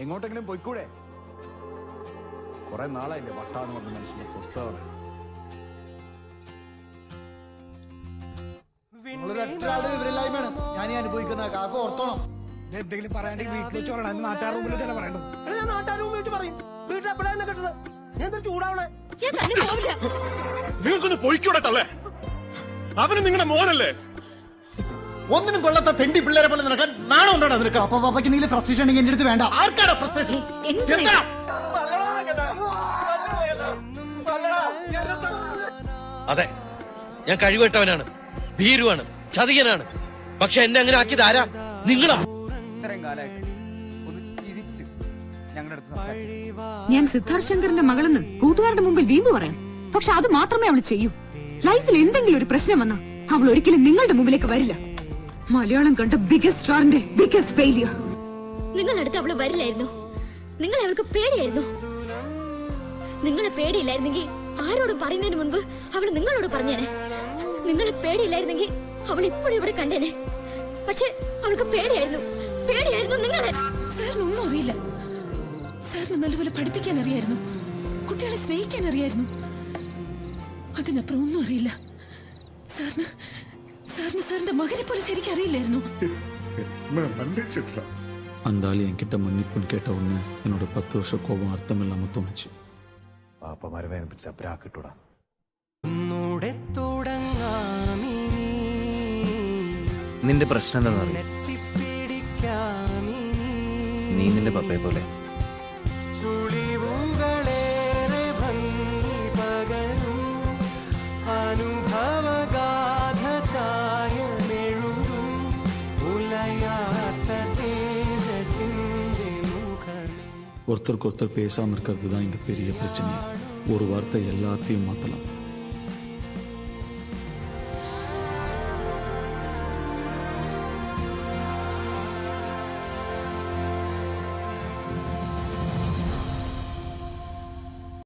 എങ്ങോട്ടെങ്കിലും പോയിക്കൂടെ? കുറെ നാളായില്ലേ വട്ടാന്ന് പറഞ്ഞ മനുഷ്യന്റെ സ്വസ്ഥത. ഞാൻ അനുഭവിക്കുന്ന കാക്ക ഓർത്തോണം. എന്തെങ്കിലും പറയാണ്ട് വീട്ടിൽ വെച്ച് പറയണം. നാട്ടുകാർ മുമ്പിൽ ചില പറയണം. ഞാൻ നാട്ടുകാർ മുമ്പിൽ വെച്ച് പറയും. വീട്ടിൽ എപ്പോഴാണ് കേട്ടത്? ഞാൻ ചൂടാവണേ. നിങ്ങൾക്കൊന്ന് പൊയ്ക്കൂടെ തള്ളേ? അവന് നിങ്ങളുടെ മോനല്ലേ? ഒന്നിനും കൊള്ളാത്ത തെണ്ടി പിള്ളേരെ പോലെ നടക്കാൻ നാണം ഉണ്ടാണ് നിനക്ക്. അപ്പൊ പാപ്പയ്ക്ക് നീല ഫ്രസ്ട്രേഷൻ ഉണ്ടെങ്കിൽ എന്റെ അടുത്ത് വേണ്ട. ആർക്കാണ് ഫ്രസ്ട്രേഷൻ? അതെ, ഞാൻ കഴിവെട്ടവനാണ്, ഭീരുവാണ്, ചതിയനാണ്. പക്ഷെ എന്നെ അങ്ങനെ ആക്കിയത് ആരാ? നിങ്ങളാ. ഇത്രയും കാലമായിട്ട് ഒന്ന് ചിരിച്ച് ഞങ്ങളുടെ അടുത്ത് സംസാരിച്ചു. ഞാൻ സിദ്ധാർത്ഥ് ശങ്കറിന്റെ മകളെന്ന് കൂട്ടുകാരുടെ മുമ്പിൽ വീമ്പ് പറയാം. പക്ഷെ അത് മാത്രമേ അവൾ ചെയ്യൂ. ലൈഫിൽ എന്തെങ്കിലും ഒരു പ്രശ്നം വന്നാ അവൾ ഒരിക്കലും നിങ്ങളുടെ മുമ്പിലേക്ക് വരില്ല. മലയാളം കണ്ട ബിഗസ്റ്റ് സ്റ്റാറിന്റെ ബിഗസ്റ്റ് ഫെയിലിയർ. നിങ്ങളടുത്ത് അവള് വരില്ലായിരുന്നു. നിങ്ങളെ അവൾക്ക് പേടിയായിരുന്നു. നിങ്ങളെ പേടിയില്ലായിരുന്നെങ്കിൽ ആരോടും പറയുന്നതിന് മുൻപ് അവള് നിങ്ങളോട് പറഞ്ഞേനെ. നിങ്ങളെ പേടിയില്ലായിരുന്നെങ്കിൽ അവൾ ഇപ്പോഴും ഇവിടെ കണ്ടേനെ. പക്ഷെ അവൾക്ക് പേടിയായിരുന്നു. പേടിയായിരുന്നു നിങ്ങളെ. സാറിനൊന്നും അറിയില്ല. സാറിന് നല്ലപോലെ പഠിപ്പിക്കാൻ അറിയായിരുന്നു, കുട്ടികളെ സ്നേഹിക്കാൻ അറിയായിരുന്നു. അതിനപ്പുറം ഒന്നും അറിയില്ല. സാറിന് സാറിന്റെ மகனை போல சரிக்கு அறியலையாയിരുന്നു. அந்த ஆளு என்கிட்ட மன்னிப்புன்னு கேட்ட உடனே என்னோட 10 வருஷ கோபம் அர்த்தம் இல்லாம தோணுச்சு. പാപ്പമാരെ വേദനിപ്പിച്ച പ്രാക്കിട്ടൂടാ. നിന്റെ പ്രശ്നം എന്താണെന്ന് അറിയാം. നീ നിന്റെ പപ്പയെ പോലെ ஒருத்தருக்கு ஒருத்தர் பேசாம இருக்கிறது தான் இங்க பெரிய பிரச்சனை. ஒரு வார்த்தை எல்லாத்தையும் மாத்தலாம்.